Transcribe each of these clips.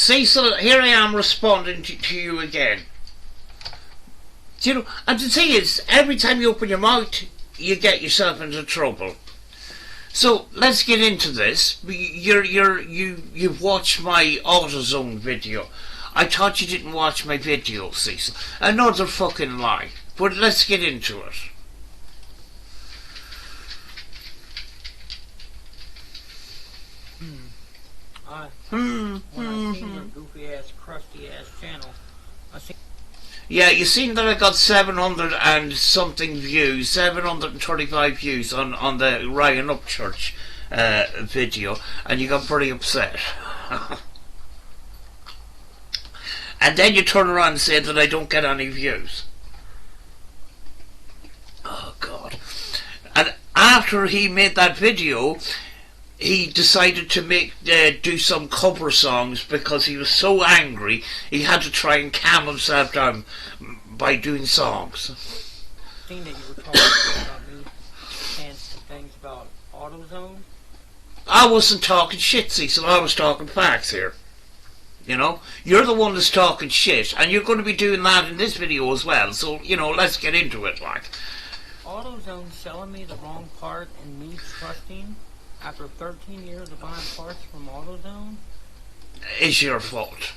Cecil, here I am responding to you again. You know, and the thing is, every time you open your mouth, you get yourself into trouble. So let's get into this. You've watched my AutoZone video. I thought you didn't watch my video, Cecil. Another fucking lie. But let's get into it. When I seen your goofy ass, crusty ass channel, I seen. Yeah, you seen that I got 700 and something views, 735 views on the Ryan Upchurch video, and you got pretty upset. And then you turn around and say that I don't get any views. Oh God. And after he made that video, he decided to do some cover songs because he was so angry he had to try and calm himself down by doing songs. Seen that you were talking about me and some things about AutoZone. I wasn't talking shit, Cecil. I was talking facts here. You know, you're the one that's talking shit, and you're going to be doing that in this video as well. So, you know, let's get into it, like. AutoZone selling me the wrong part and me trusting after 13 years of buying parts from AutoZone? It's your fault.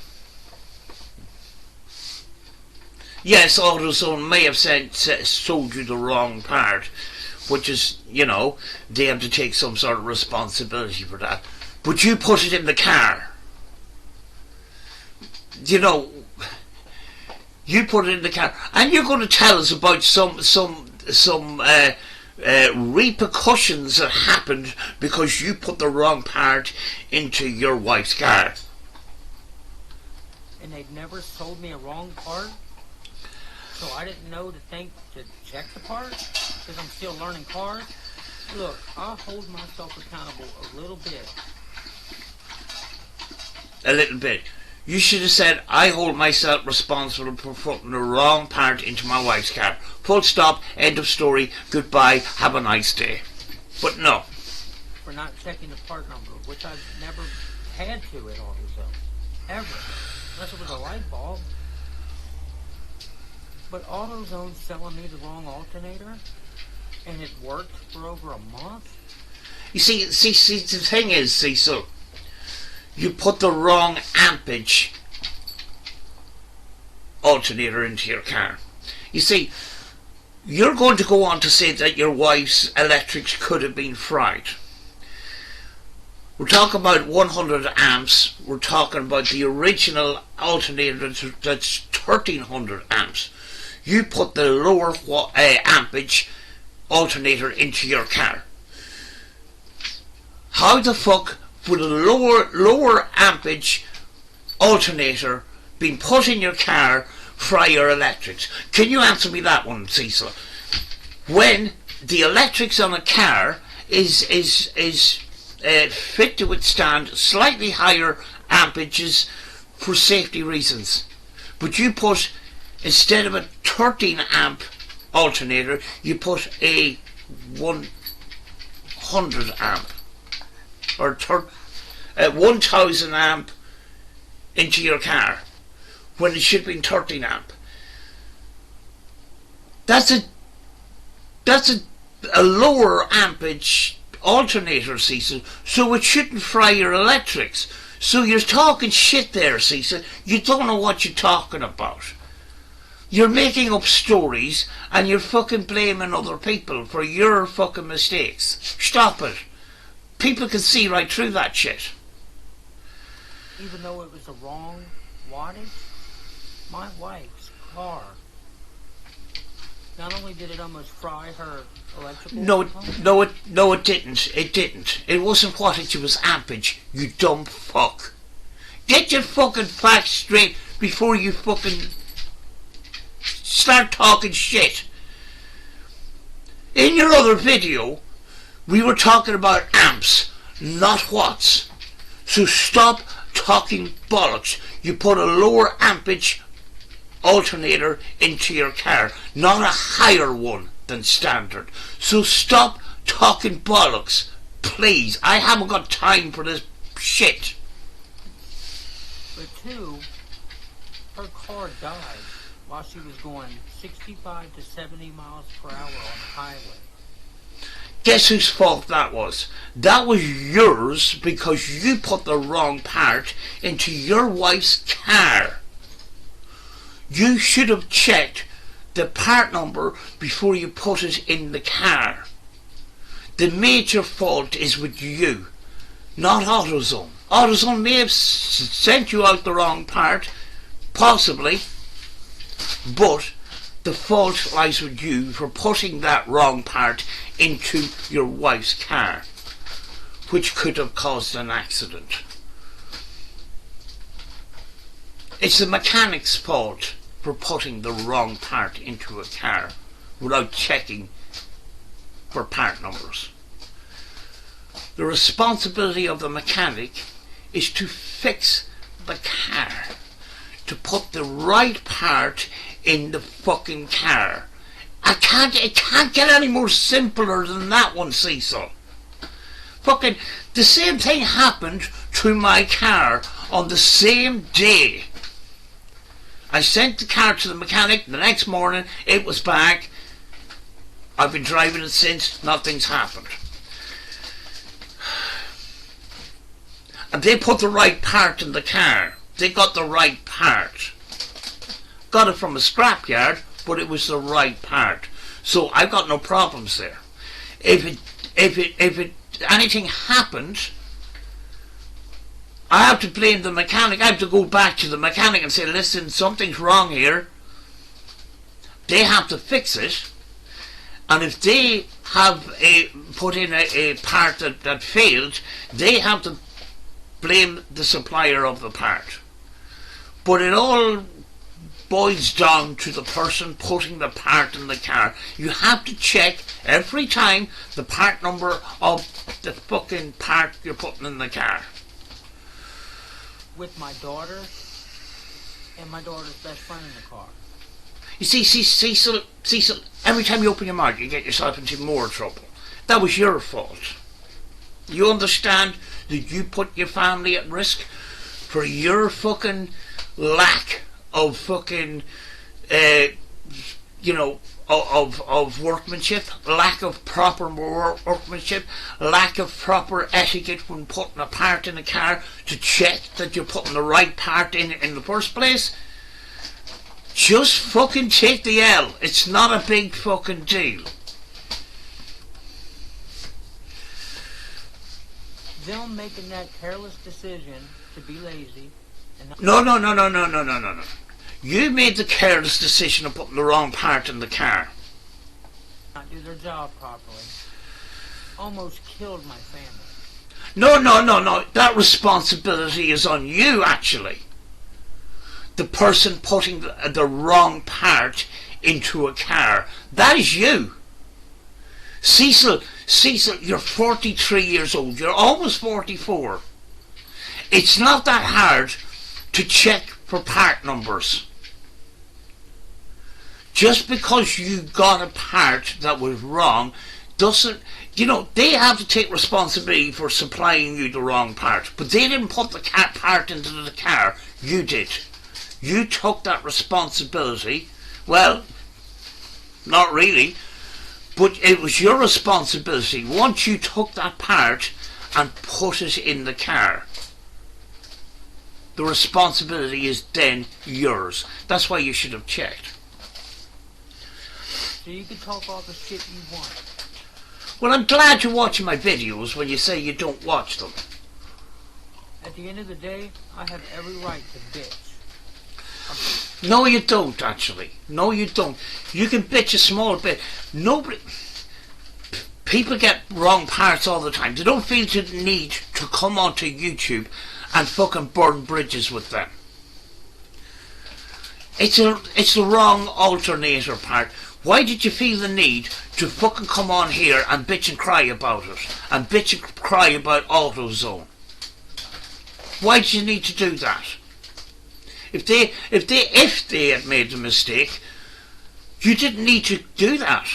Yes, AutoZone may have sold you the wrong part, which is, you know, they have to take some sort of responsibility for that. But you put it in the car. You know, you put it in the car, and you're going to tell us about some repercussions that happened because you put the wrong part into your wife's car. And they'd never sold me a wrong part? So I didn't know to check the part? Because I'm still learning cars? Look, I'll hold myself accountable a little bit. A little bit. You should have said, I hold myself responsible for putting the wrong part into my wife's car. Full stop, end of story, goodbye, have a nice day. But no. For not checking the part number, which I've never had to at AutoZone. Ever. Unless it was a light bulb. But AutoZone's selling me the wrong alternator, and it worked for over a month? You see, the thing is, Cecil, you put the wrong ampage alternator into your car. You see, you're going to go on to say that your wife's electrics could have been fried. We're talking about 100 amps. We're talking about the original alternator that's 1300 amps. You put the lower ampage alternator into your car. How the fuck would a lower ampage alternator being put in your car fry your electrics? Can you answer me that one, Cecil? When the electrics on a car is fit to withstand slightly higher ampages for safety reasons, but you put, instead of a 13 amp alternator, you put a 100 amp or 1000 amp into your car when it should be 13 amp. That's a lower ampage alternator, Cecil, so it shouldn't fry your electrics. So you're talking shit there, Cecil. You don't know what you're talking about. You're making up stories and you're fucking blaming other people for your fucking mistakes. Stop it. People can see right through that shit. Even though it was the wrong wattage, my wife's car, not only did it almost fry her electrical component. No, it didn't. It didn't. It wasn't wattage, it was ampage, you dumb fuck. Get your fucking facts straight before you fucking start talking shit. In your other video, we were talking about amps, not watts. So stop talking bollocks. You put a lower ampage alternator into your car, not a higher one than standard. So stop talking bollocks, please. I haven't got time for this shit. But two, her car died while she was going 65 to 70 miles per hour on the highway. Guess whose fault that was? That was yours because you put the wrong part into your wife's car. You should have checked the part number before you put it in the car. The major fault is with you, not AutoZone. AutoZone may have sent you out the wrong part, possibly, but the fault lies with you for putting that wrong part into your wife's car, which could have caused an accident. It's the mechanic's fault for putting the wrong part into a car without checking for part numbers. The responsibility of the mechanic is to fix the car, to put the right part in the fucking car. It can't get any more simpler than that one, Cecil. Fucking, the same thing happened to my car on the same day. I sent the car to the mechanic. The next morning, it was back. I've been driving it since. Nothing's happened. And they put the right part in the car. They got the right part. Got it from a scrapyard, but it was the right part. So I've got no problems there. If anything happened, I have to blame the mechanic. I have to go back to the mechanic and say, listen, something's wrong here. They have to fix it. And if they have put in a part that failed, they have to blame the supplier of the part. But it all boils down to the person putting the part in the car. You have to check every time the part number of the fucking part you're putting in the car. With my daughter and my daughter's best friend in the car. You see, Cecil, every time you open your mouth, you get yourself into more trouble. That was your fault. You understand that you put your family at risk for your fucking lack of fucking, of workmanship, lack of proper workmanship, lack of proper etiquette when putting a part in a car to check that you're putting the right part in the first place. Just fucking take the L. It's not a big fucking deal. Them making that careless decision to be lazy. And No. You made the careless decision of putting the wrong part in the car. not do their job properly. Almost killed my family. No. That responsibility is on you, actually. The person putting the wrong part into a car. That is you. Cecil, you're 43 years old. You're almost 44. It's not that hard to check for part numbers. Just because you got a part that was wrong doesn't, they have to take responsibility for supplying you the wrong part. But they didn't put the part into the car. You did. You took that responsibility. Well, not really. But it was your responsibility once you took that part and put it in the car. The responsibility is then yours. That's why you should have checked. So you can talk all the shit you want. Well, I'm glad you're watching my videos when you say you don't watch them. At the end of the day, I have every right to bitch. No, you don't, actually. No, you don't. You can bitch a small bit. People get wrong parts all the time. They don't feel the need to come onto YouTube and fucking burn bridges with them. It's the wrong alternator part. Why did you feel the need to fucking come on here and bitch and cry about it? And bitch and cry about AutoZone? Why did you need to do that? If they had made a mistake, you didn't need to do that.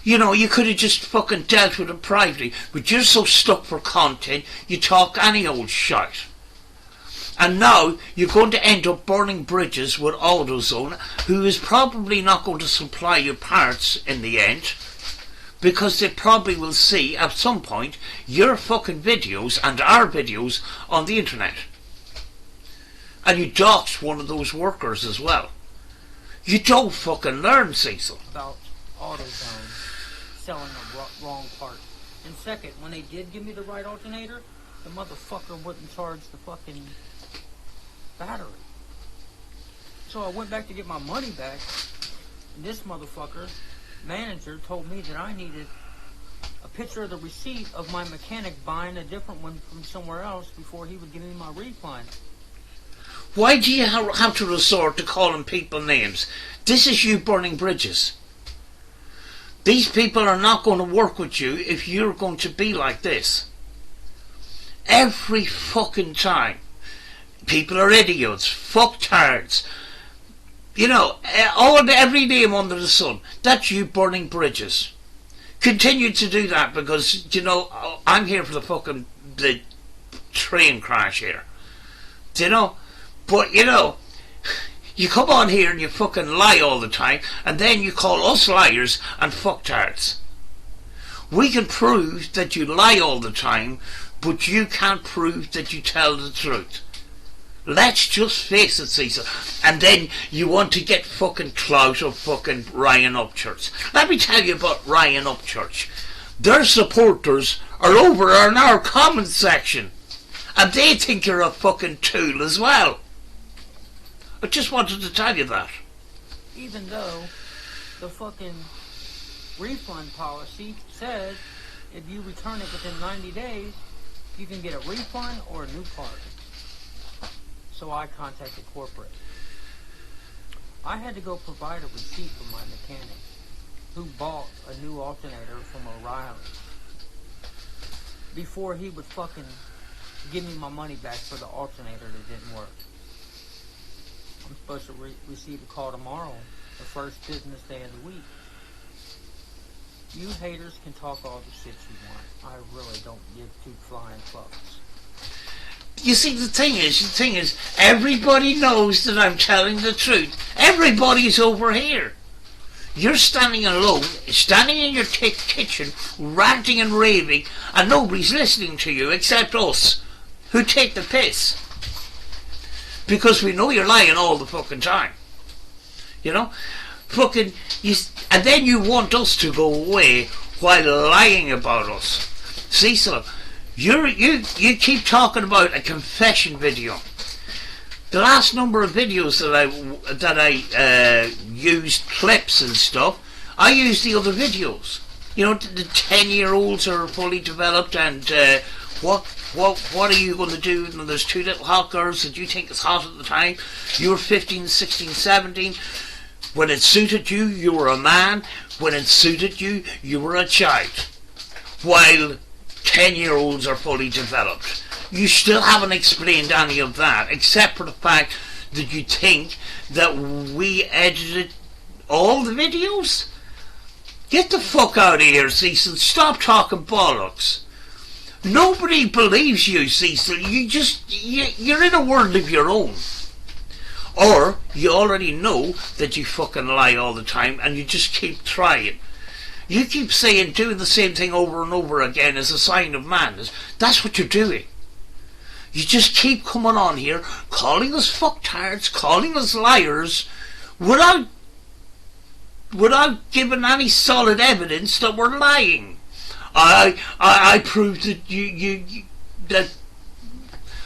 You could have just fucking dealt with it privately, but you're so stuck for content, you talk any old shite. And now you're going to end up burning bridges with AutoZone, who is probably not going to supply you parts in the end, because they probably will see at some point your fucking videos and our videos on the internet. And you doxed one of those workers as well. You don't fucking learn, Cecil. About AutoZone selling a wrong part. And second, when they did give me the right alternator, the motherfucker wouldn't charge the fucking battery. So I went back to get my money back, and this motherfucker manager told me that I needed a picture of the receipt of my mechanic buying a different one from somewhere else before he would give me my refund. Why do you have to resort to calling people names? This is you burning bridges. These people are not going to work with you if you're going to be like this. Every fucking time. People are idiots, fucktards. You know, every name under the sun. That's you burning bridges. Continue to do that because, you know, I'm here for the train crash here. Do you know? But, you know, you come on here and you fucking lie all the time, and then you call us liars and fucktards. We can prove that you lie all the time, but you can't prove that you tell the truth. Let's just face it, Cecil. And then you want to get fucking clout of fucking Ryan Upchurch. Let me tell you about Ryan Upchurch. Their supporters are over in our comment section, and they think you're a fucking tool as well. I just wanted to tell you that. Even though the fucking refund policy says if you return it within 90 days, you can get a refund or a new part. So I contacted corporate. I had to go provide a receipt from my mechanic who bought a new alternator from O'Reilly before he would fucking give me my money back for the alternator that didn't work. I'm supposed to receive a call tomorrow, the first business day of the week. You haters can talk all the shit you want. I really don't give two flying fucks. You see, the thing is, everybody knows that I'm telling the truth. Everybody's over here. You're standing alone, standing in your kitchen, ranting and raving, and nobody's listening to you except us, who take the piss. Because we know you're lying all the fucking time. You know? Fucking, and then you want us to go away while lying about us. Cecil, you keep talking about a confession video. The last number of videos that I used clips and stuff, I used the other videos. You know, the 10-year-olds are fully developed, and what are you going to do when there's two little hot girls that you think is hot at the time? You were 15, 16, 17. When it suited you, you were a man. When it suited you, you were a child. While 10-year-olds are fully developed. You still haven't explained any of that, except for the fact that you think that we edited all the videos? Get the fuck out of here, Cecil. Stop talking bollocks. Nobody believes you, Cecil. You're in a world of your own. Or you already know that you fucking lie all the time and you just keep trying. You keep saying doing the same thing over and over again is a sign of madness. That's what you're doing. You just keep coming on here, calling us fucktards, calling us liars, without giving any solid evidence that we're lying. I proved that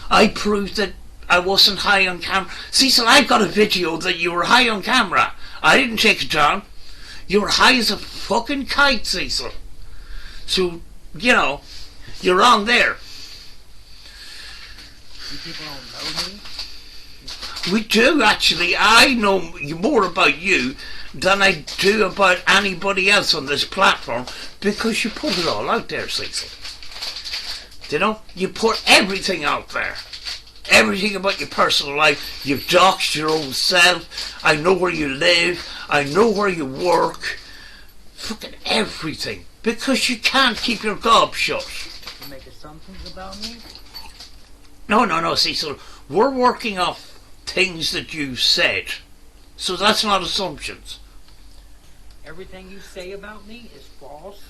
I proved that I wasn't high on camera. Cecil, I've got a video that you were high on camera. I didn't take it down. You were high as a fucking kite, Cecil. So, you know, you're wrong there. You people don't know me? We do, actually. I know more about you than I do about anybody else on this platform because you put it all out there, Cecil. You know, you put everything out there. Everything about your personal life. You've doxed your own self. I know where you live. I know where you work. Fucking everything. Because you can't keep your gob shut. You make assumptions about me? No, Cecil. We're working off things that you said. So that's not assumptions. Everything you say about me is false.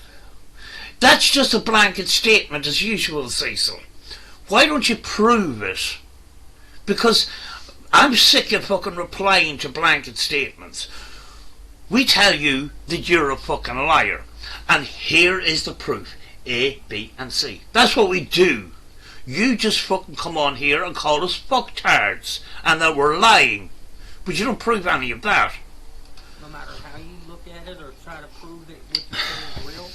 That's just a blanket statement as usual, Cecil. Why don't you prove it? Because I'm sick of fucking replying to blanket statements. We tell you that you're a fucking liar. And here is the proof. A, B and C. That's what we do. You just fucking come on here and call us fucktards. And that we're lying. But you don't prove any of that. No matter how you look at it or try to prove that what you say is real.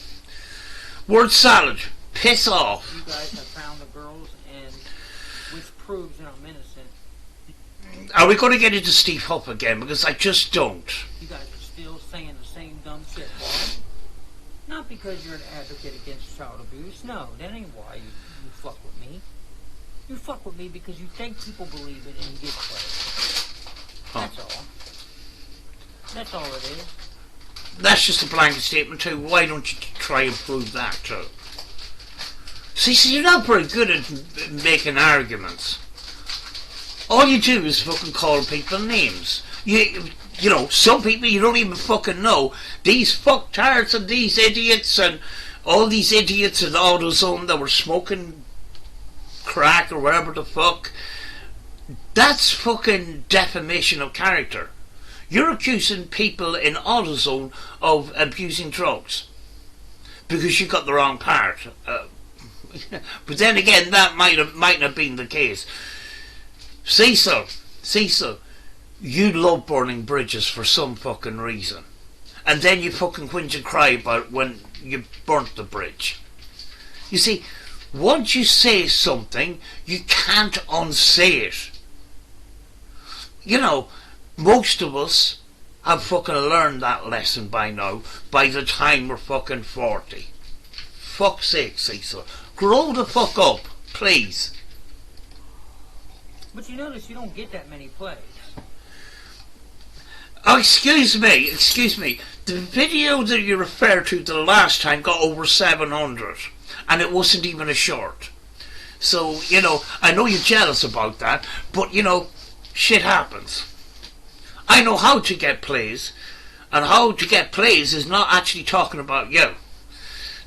Word salad. Piss off. You guys have found the girls, and which proves that I'm innocent. Are we going to get into Steve Huff again? Because I just don't. You guys are still saying the same dumb shit, boy. Not because you're an advocate against child abuse. No, that ain't why you fuck with me. You fuck with me because you think people believe it and you get played. That's all. That's all it is. That's just a blanket statement too. Why don't you try and prove that too? See, you're not very good at making arguments. All you do is fucking call people names. You know, some people you don't even fucking know. These fucktards and these idiots and all these idiots in AutoZone that were smoking crack or whatever the fuck. That's fucking defamation of character. You're accusing people in AutoZone of abusing drugs because you got the wrong part. But then again, that might not have been the case. Cecil, you love burning bridges for some fucking reason. And then you fucking whinge and cry about when you burnt the bridge. You see, once you say something, you can't unsay it. You know, most of us have fucking learned that lesson by now, by the time we're fucking 40. Fuck's sake, Cecil. Grow the fuck up, please. But you notice you don't get that many plays. Oh, excuse me. The video that you referred to the last time got over 700, and it wasn't even a short. So, you know, I know you're jealous about that, but, you know, shit happens. I know how to get plays, and how to get plays is not actually talking about you.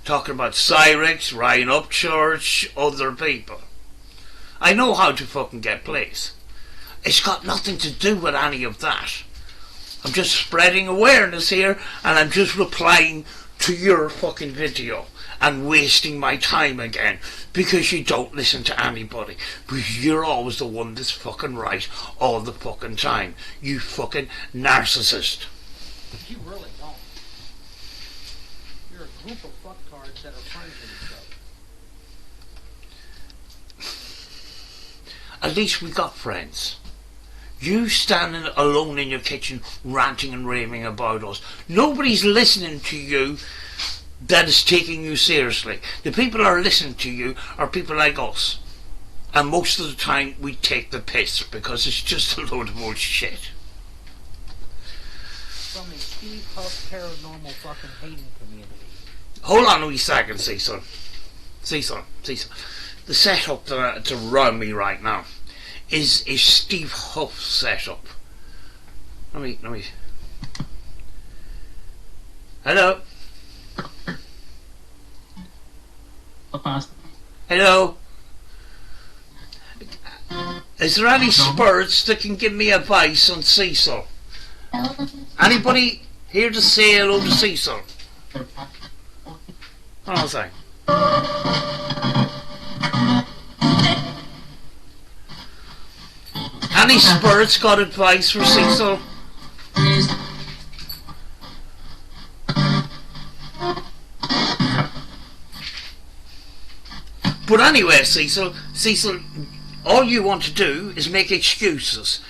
Talking about Cyrix, Ryan Upchurch, other people. I know how to fucking get plays. It's got nothing to do with any of that. I'm just spreading awareness here, and I'm just replying to your fucking video and wasting my time again because you don't listen to anybody, because you're always the one that's fucking right all the fucking time. You fucking narcissist. You really don't. You're a group of fucktards that are friends with each other. At least we got friends. You standing alone in your kitchen ranting and raving about us. Nobody's listening to you that is taking you seriously. The people that are listening to you are people like us. And most of the time we take the piss because it's just a load of old shit. From a Steve Huff paranormal fucking hating community. Hold on a wee second, Cecil. Cecil. The setup to run me right now is Steve Huff's setup. Let me. Hello. Hello. Is there any spirits that can give me advice on Cecil? Anybody here to say hello to Cecil? Hold on a second. Any spirits got advice for Cecil? But anyway, Cecil, all you want to do is make excuses.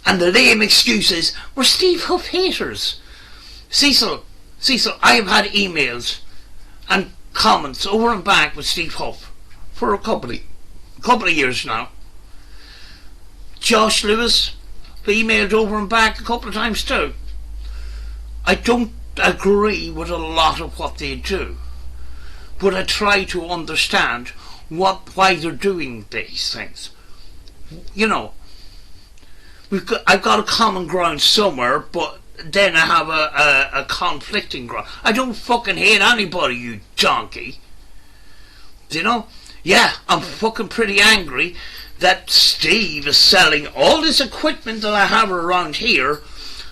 And the lame excuses were Steve Huff haters. Cecil, I have had emails and comments over and back with Steve Huff for a couple of years now. Josh Lewis emailed over and back a couple of times too. I don't agree with a lot of what they do, but I try to understand why they're doing these things. You know, I've got a common ground somewhere, but then I have a conflicting ground. I don't fucking hate anybody, you donkey. Do you know? Yeah, I'm fucking pretty angry that Steve is selling all this equipment that I have around here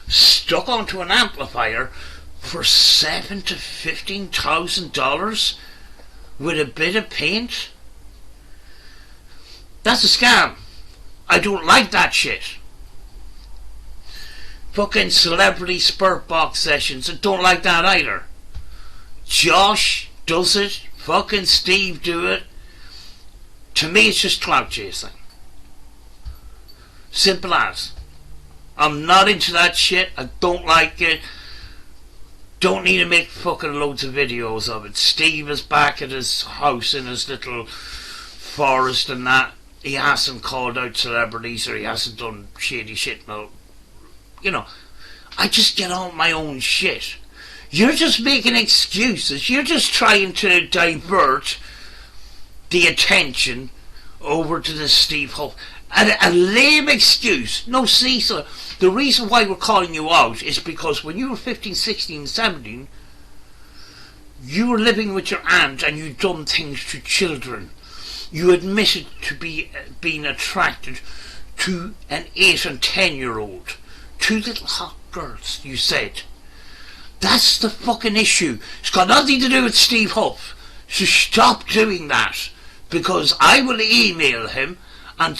stuck onto an amplifier for $7,000 to $15,000 with a bit of paint. That's a scam. I don't like that shit. Fucking celebrity spurt box sessions, I don't like that either. Josh does it, fucking Steve do it. To me it's just clout chasing. Simple as. I'm not into that shit, I don't like it. Don't need to make fucking loads of videos of it. Steve is back at his house in his little forest and that. He hasn't called out celebrities or he hasn't done shady shit. No, you know, I just get on my own shit. You're just making excuses. You're just trying to divert the attention over to this Steve Huff. A lame excuse. No, Cecil, the reason why we're calling you out is because when you were 15, 16, 17, you were living with your aunt and you'd done things to children. You admitted to being attracted to an 8 and 10-year-old. 2 little hot girls, you said. That's the fucking issue. It's got nothing to do with Steve Huff. So stop doing that. Because I will email him and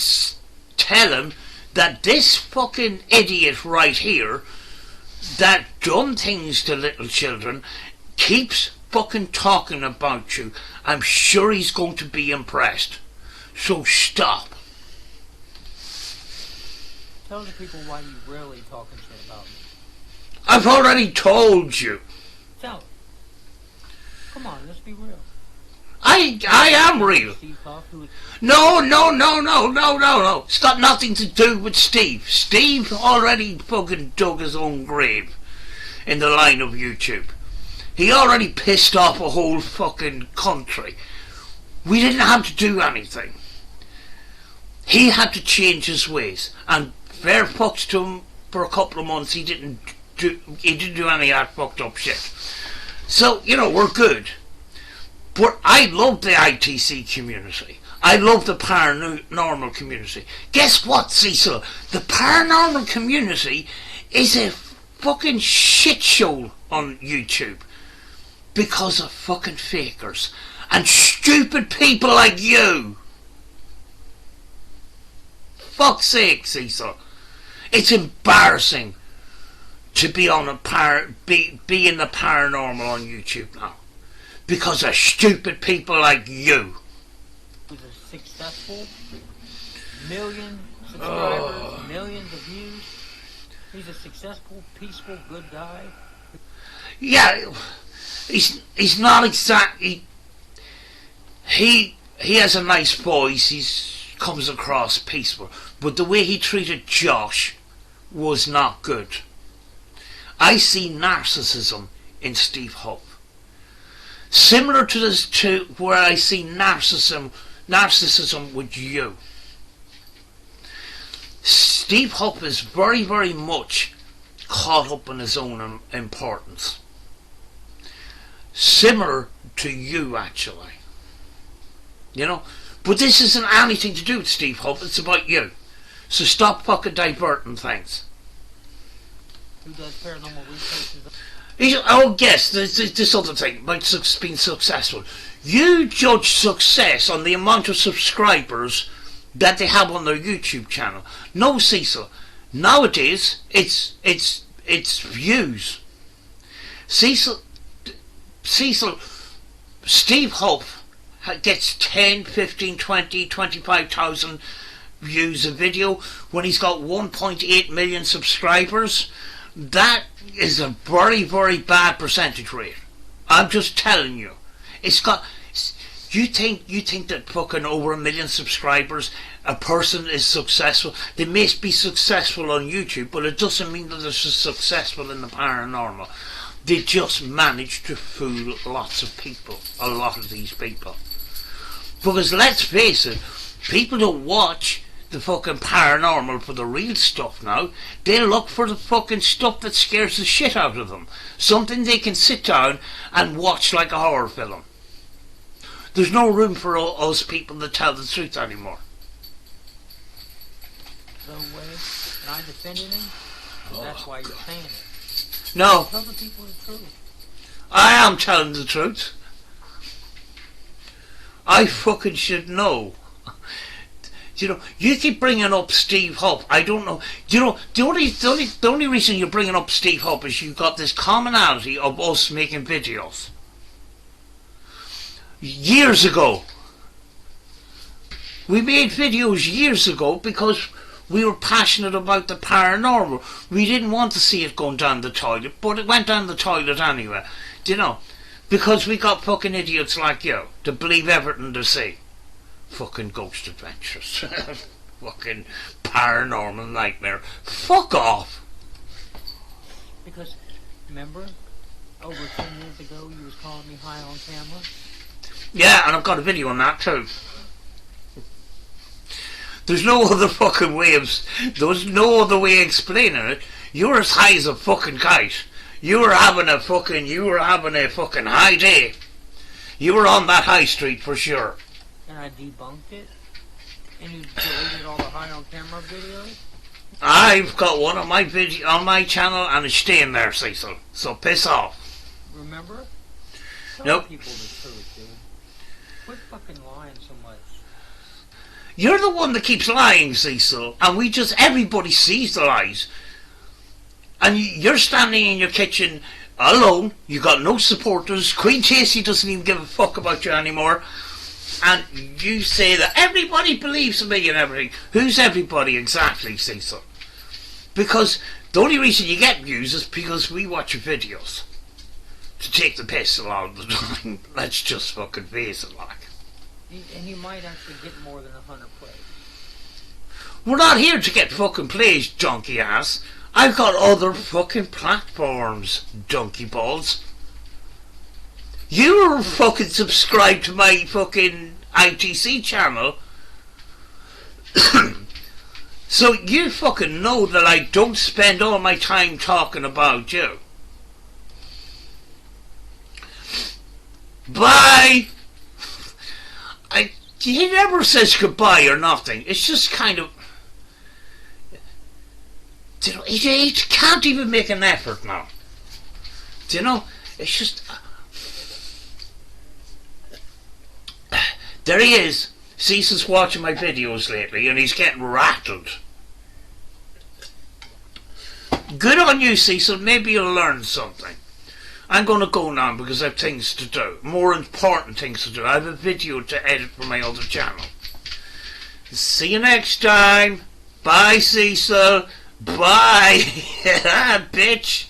tell him that this fucking idiot right here that done things to little children keeps fucking talking about you. I'm sure he's going to be impressed. So stop. Tell the people why you really talking shit about me. I've already told you. Tell them. Come on, let's be real. I am real. No. It's got nothing to do with Steve. Steve already fucking dug his own grave in the line of YouTube. He already pissed off a whole fucking country. We didn't have to do anything. He had to change his ways, and fair fucks to him. For a couple of months he didn't do any of that fucked up shit. So, you know, we're good. But I love the ITC community. I love the paranormal community. Guess what, Cecil? The paranormal community is a fucking shit show on YouTube. Because of fucking fakers. And stupid people like you. Fuck's sake, Cecil. It's embarrassing to be on be in the paranormal on YouTube now. Because of stupid people like you. He's a successful, million subscribers, millions of views. He's a successful, peaceful, good guy. Yeah, he's not exactly. He has a nice voice. He comes across peaceful, but the way he treated Josh was not good. I see narcissism in Steve Huff. Similar to this, to where I see narcissism with you. Steve Huff is very, very much caught up in his own importance. Similar to you, actually. You know? But this isn't anything to do with Steve Huff, it's about you. So stop fucking diverting things. Who does paranormal research? Oh yes, this other thing about being successful. You judge success on the amount of subscribers that they have on their YouTube channel. No, Cecil. Nowadays, it's views. Cecil, Steve Huff gets 10, 15, 20, 25,000 views a video when he's got 1.8 million subscribers. That is a very, very bad percentage rate. I'm just telling you. It's got. You think that fucking over 1 million subscribers, a person is successful? They may be successful on YouTube, but it doesn't mean that they're successful in the paranormal. They just manage to fool lots of people. A lot of these people. Because let's face it, people don't watch the fucking paranormal for the real stuff now. They look for the fucking stuff that scares the shit out of them. Something they can sit down and watch like a horror film. There's no room for us people to tell the truth anymore. So way, and I defended him. That's why you're saying it. No. Tell the people the truth. I am telling the truth. I fucking should know. You know, you keep bringing up Steve Hupp. I don't know. You know, the only reason you're bringing up Steve Hupp is you've got this commonality of us making videos. Years ago. We made videos years ago because we were passionate about the paranormal. We didn't want to see it going down the toilet, but it went down the toilet anyway. Do you know? Because we got fucking idiots like you to believe everything they see. Fucking ghost adventures. Fucking paranormal nightmare. Fuck off. Because, remember, over 10 years ago you was calling me high on camera? Yeah, and I've got a video on that too. There's no other fucking way of... There's no other way of explaining it. You're as high as a fucking kite. You were having a fucking high day. You were on that high street for sure. And I debunked it? And you deleted all the high on camera videos? I've got one on my channel and it's staying there, Cecil. So piss off. Remember? Tell Nope. people the truth, dude. Quit fucking lying so much. You're the one that keeps lying, Cecil. And everybody sees the lies. And you're standing in your kitchen alone. You got no supporters. Queen Casey doesn't even give a fuck about you anymore. And you say that everybody believes in me and everything. Who's everybody exactly, Cecil? Because the only reason you get views is because we watch your videos. To take the piss a lot of the time. Let's just fucking face it, like. And you might actually get more than 100 plays. We're not here to get fucking plays, junkie ass. I've got other fucking platforms, donkey balls. You were fucking subscribed to my fucking ITC channel. So you fucking know that I don't spend all my time talking about you. Bye! He never says goodbye or nothing. It's just kind of... You know, he can't even make an effort now. Do you know? It's just... There he is. Cecil's watching my videos lately and he's getting rattled. Good on you, Cecil. Maybe you'll learn something. I'm going to go now because I have things to do. More important things to do. I have a video to edit for my other channel. See you next time. Bye, Cecil. Bye. Bitch.